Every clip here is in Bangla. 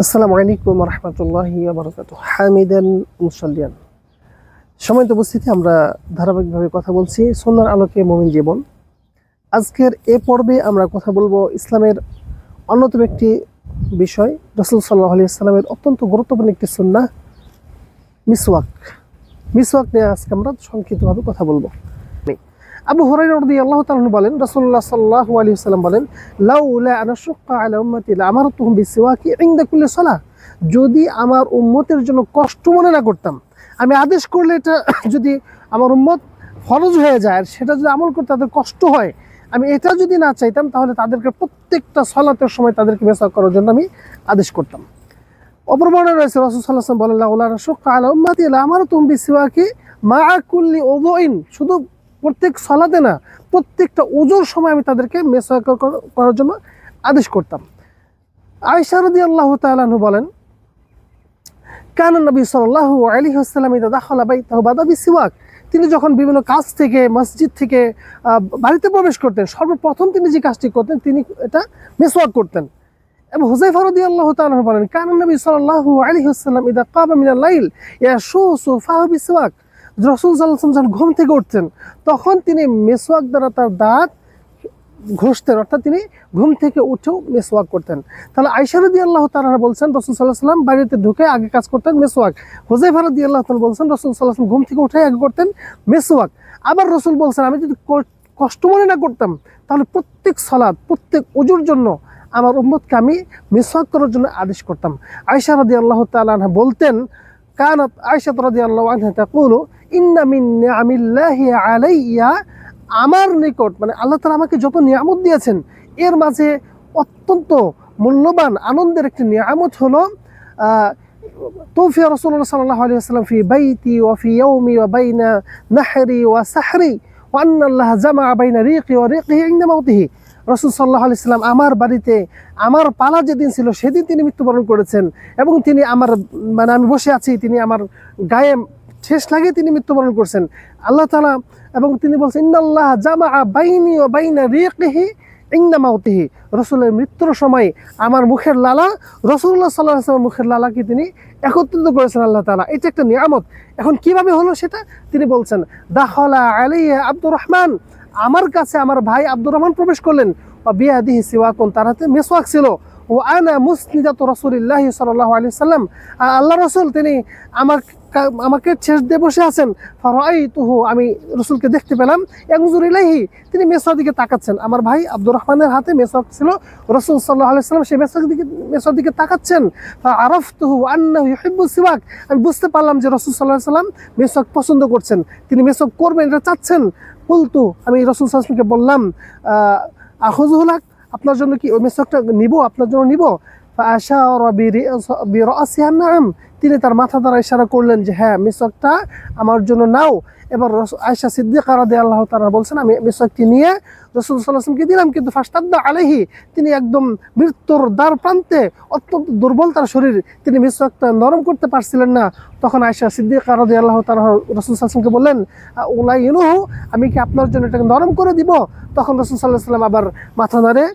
আসসালামু আলাইকুম রহমতুল্লাহি ওয়া বারাকাতুহু। হামিদান মুসাল্লিয়ান। সম্মানিত উপস্থিতি, আমরা ধারাবাহিকভাবে কথা বলছি সুন্নাহর আলোকে মুমিন জীবন। আজকের এ পর্বে আমরা কথা বলবো ইসলামের অন্যতম একটি বিষয়, রাসূল সাল্লাল্লাহু আলাইহি ওয়াসাল্লামের অত্যন্ত গুরুত্বপূর্ণ একটি সুন্নাহ মিসওয়াক। মিসওয়াক নিয়ে আজকে আমরা সংক্ষিপ্তভাবে কথা বলবো। আবু হুরায়রা রাদিয়াল্লাহু তাআলা আনহু বলেন, রাসূলুল্লাহ সাল্লাল্লাহু আলাইহি ওয়াসাল্লাম বলেন, লাউলা আন আশুক্কা আলা উম্মতি লামারতুহুম বিসওয়াকি ইনদা কুল্লি সালাহ। যদি আমার উম্মতের জন্য কষ্ট মনে না করতাম, আমি আদেশ করলে এটা যদি আমার উম্মত ফরজ হয়ে যায় আর সেটা যদি আমল করতে তাদের কষ্ট হয়, আমি এটা যদি না চাইতাম, তাহলে তাদেরকে প্রত্যেকটা সালাতের সময় তাদেরকে মিসওয়াক করার জন্য আমি আদেশ করতাম। অপর বর্ণনায় রয়েছে, রাসূল সাল্লাল্লাহু আলাইহি ওয়াসাল্লাম বলেন, লাউলা আন আশুক্কা আলা উম্মতি লামারতুহুম বিসওয়াকি মাআ কুল্লি উযুইন। শুধু প্রত্যেক সালাতে না, প্রত্যেকটা ওযুর সময় আমি তাদেরকে মিসওয়াক করার জন্য আদেশ করতাম। আয়েশা রাদিয়াল্লাহু তাআলা আনহা বলেন, কানা নবী সাল্লাল্লাহু আলাইহি ওয়াসাল্লাম ইযা দাখালা বাইতাহু বাদা বিসওয়াক। তিনি যখন বিভিন্ন কাজ থেকে, মসজিদ থেকে বাড়িতে প্রবেশ করতেন, সর্বপ্রথম তিনি যে কাজটি করতেন তিনি এটা মিসওয়াক করতেন। এবং হুযায়ফা রাদিয়াল্লাহু তাআলা আনহু বলেন, কানা নবী সাল্লাল্লাহু আলাইহি ওয়াসাল্লাম ইযা কামা মিনাল লাইল ইয়াশুসু ফাহু বিসওয়াক। রাসূল সাল্লাল্লাহু আলাইহি ওয়াসাল্লাম যখন ঘুম থেকে উঠতেন তখন তিনি মিসওয়াক দ্বারা তার দাঁত ঘষতেন, অর্থাৎ তিনি ঘুম থেকে উঠেও মিসওয়াক করতেন। তাহলে আয়েশা রাদিয়াল্লাহু তাআলা বলছেন, রাসূল সাল্লাল্লাহু আলাইহি ওয়াসাল্লাম বাড়িতে ঢুকে আগে কাজ করতেন মিসওয়াক। হুযায়ফা রাদিয়াল্লাহু তাআলা বলছেন, রাসূল সাল্লাল্লাহু আলাইহি ওয়াসাল্লাম ঘুম থেকে উঠে আগে করতেন মিসওয়াক। আবার রাসূল বলছেন, আমি যদি কষ্ট মনে না করতাম তাহলে প্রত্যেক সালাত, প্রত্যেক ওযুর জন্য আমার উম্মতকে আমি মিসওয়াক করার জন্য আদেশ করতাম। আয়েশা রাদিয়াল্লাহু তাআলা আনহা বলতেন, কানাত আয়েশা রাদিয়াল্লাহু আনহা তাকুলু, ইন্না মিন নিআমিল্লাহি আলাইয়া, আমার নিকট মানে আল্লাহ তাআলা আমাকে যত নিয়ামত দিয়েছেন এর মাঝে অত্যন্ত মূল্যবান আনন্দের একটি নিয়ামত হলো তৌফিয়া রাসূলুল্লাহ সাল্লাল্লাহু আলাইহি ওয়াসাল্লাম ফি বাইতি ওয়া ফি ইয়াউমি ওয়া বাইনা নাহরি ওয়া সাহরি ওয়া আন্না আল্লাহ জামাআ বাইনা রিqi ওয়া রিqiহি ইনদা মাউতিহি। রাসূল সাল্লাল্লাহু আলাইহি ওয়াসাল্লাম আমার বাড়িতে আমার পালা যেদিন ছিল সেদিন তিনি মৃত্যুবরণ করেছেন, এবং তিনি আমার মানে আমি বসে আছি, তিনি আমার গায়ে ঠেস লাগিয়ে তিনি মৃত্যুবরণ করছেন। আল্লাহ তাআলা এবং তিনি বলছেন, ইন্নাল্লাহ জামাআ বাইনি ওয়া বাইনা রিকিহি ইনদা মাউতিহি। রাসূলের মৃত্যুর সময় আমার মুখের লালা রাসূলুল্লাহ সাল্লাল্লাহু আলাইহি ওয়াসাল্লামের মুখের লালাকে তিনি একত্রিত করেছেন আল্লাহ তাআলা। এটা একটা নিয়ামত। এখন কিভাবে হলো সেটা তিনি বলছেন, দাখালা আলাইয়া আব্দুর রহমান, আমার কাছে আমার ভাই আব্দুর রহমান প্রবেশ করলেন, ওয়া বিয়াদিহি সিওয়াকুন, তার হাতে মিসওয়াক ছিল, ও আনা মুসনিদাতু রাসূলিল্লাহি সাল্লাল্লাহু আলাইহি ওয়াসাল্লাম, আল্লাহ রাসূল তিনি আমাকে ছেড়ে দিয়ে বসে আছেন। ফারাআইতুহু, আমি রাসূলকে দেখতে পেলাম, ইয়ানজুরু ইলাইহি, তিনি মেসওয়াক দিকে তাকাচ্ছেন। আমার ভাই আব্দুর রহমানের হাতে মেসওয়াক ছিল, রাসূল সাল্লাল্লাহু আলাইহি ওয়াসাল্লাম সেই মেসওয়াক দিকে তাকাচ্ছেন। ফাআরাফতুহু আন্নাহু ইউহিব্বু সিওয়াক, আমি বুঝতে পারলাম যে রাসূল সাল্লাল্লাহু আলাইহি ওয়াসাল্লাম মেসওয়াক পছন্দ করছেন, তিনি মেসওয়াক করবেন এটা চাচ্ছেন। কুলতু, আমি রাসূল সাল্লাল্লাহু আলাইহি ওয়াসাল্লামকে বললাম, আখুযুহু লাক, আপনার জন্য কি ওই মেসওয়াকটা নিব, আপনার জন্য নিব? ফাআশারা বিরাসিহি নাআম, তিনি তার মাথা দ্বারা ইশারা করলেন যে হ্যাঁ, মিসওয়াকটা আমার জন্য নাও। এবার আয়েশা সিদ্দিকা রাদিয়াল্লাহু তাআলা বলছেন, আমি মিসওয়াকটি নিয়ে রাসূল সাল্লাল্লাহু আলাইহি ওয়াসাল্লামকে দিলাম, কিন্তু ফাশতাদ্দা আলাইহি, তিনি একদম মৃত্যুর দ্বার প্রান্তে, অত্যন্ত দুর্বল তার শরীর, তিনি মিসওয়াকটা নরম করতে পারছিলেন না। তখন আয়েশা সিদ্দিকা রাদিয়াল্লাহু তাআলা রাসূল সাল্লাল্লাহু আলাইহি ওয়াসাল্লামকে বললেন, উলাইনুহু, আমি কি আপনার জন্য এটাকে নরম করে দিব? তখন রাসূল সাল্লাল্লাহু আলাইহি ওয়াসাল্লাম আবার মাথা নাড়ে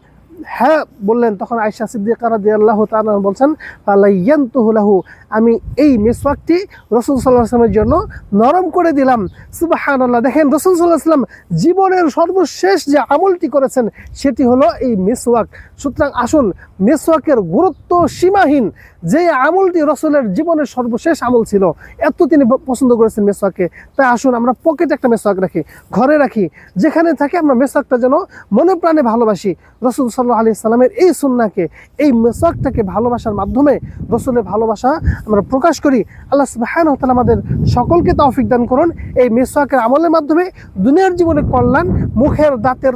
হ্যাঁ বললেন। তখন আয়েশা সিদ্দিকা রাদিয়াল্লাহু তাআলা বলছেন, ফালাইয়ানতুহু লাহু, আমি এই মিসওয়াকটি রাসূল সাল্লাল্লাহু আলাইহি ওয়াসাল্লামের জন্য নরম করে দিলাম। সুবহানাল্লাহ। দেখেন, রাসূল সাল্লাল্লাহু আলাইহি ওয়াসাল্লাম জীবনের সর্বশেষ যে আমলটি করেছেন সেটি হলো এই মিসওয়াক। সুতরাং আসুন, মিসওয়াকের গুরুত্ব সীমাহীন, যে আমলটি রাসূলের জীবনের সর্বশেষ আমল ছিল, এত তিনি পছন্দ করেছেন মিসওয়াককে। তাই আসুন আমরা পকেটে একটা মিসওয়াক রাখি, ঘরে রাখি, যেখানে থাকে আমরা মিসওয়াকটা যেন মনে প্রাণে ভালোবাসি। রাসূল সাল্লাল্লাহু আলাইহি ওয়াসাল্লামের এই সুন্নাহকে, এই মিসওয়াকটাকে ভালোবাসার মাধ্যমে রাসূলের ভালোবাসা আমরা প্রকাশ করি। আল্লাহ সুবহানাহু ওয়া তাআলা আমাদের সকলকে তৌফিক দান করুন এই মিসওয়াকের আমলের মাধ্যমে দুনিয়ার জীবনে কল্যাণ, মুখের দাঁতের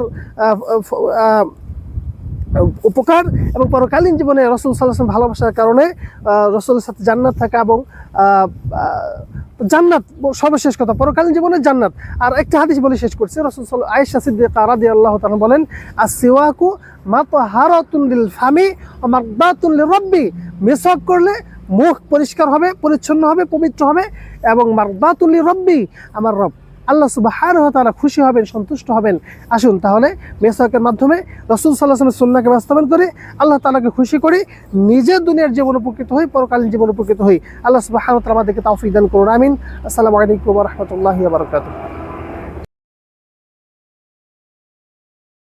উপকার, এবং পরকালীন জীবনে রাসূল সাল্লাল্লাহু আলাইহি ওয়াসাল্লাম ভালোবাসার কারণে রাসূলের সাথে জান্নাত থাকা, এবং জান্নাত সর্বশেষ কথা, পরকালীন জীবনের জান্নাত। আর একটা হাদিস বলে শেষ করছে, রাসূল আয়েশা সিদ্দিকা রাদিয়াল্লাহু তাআলা বলেন, আসওয়াকু মাতহারাতুন লিল ফামি ওয়া মারদাতুন লিরাব্বি, মিসওয়াক করলে মুখ পরিষ্কার হবে, পরিচ্ছন্ন হবে, পবিত্র হবে, এবং মারদাতুন লিরাব্বি, আমার রব আল্লাহ সুবহানাহু ওয়া তাআলা খুশি হবেন, সন্তুষ্ট হবেন। আসুন তাহলে মেসাওয়াকের মাধ্যমে রাসূল সাল্লাল্লাহু আলাইহি ওয়াসাল্লামের সুন্নাহকে বাস্তবায়ন করে আল্লাহ তাআলাকে খুশি করি, নিজের দুনিয়ার জীবন উপকৃত হই, পরকালীন জীবন উপকৃত হই। আল্লাহ সুবহানাহু ওয়া তাআলা আমাদেরকে তৌফিক দান করুন, আমিন। আসসালামু আলাইকুম ওয়া রাহমাতুল্লাহি ওয়া বারাকাতুহু।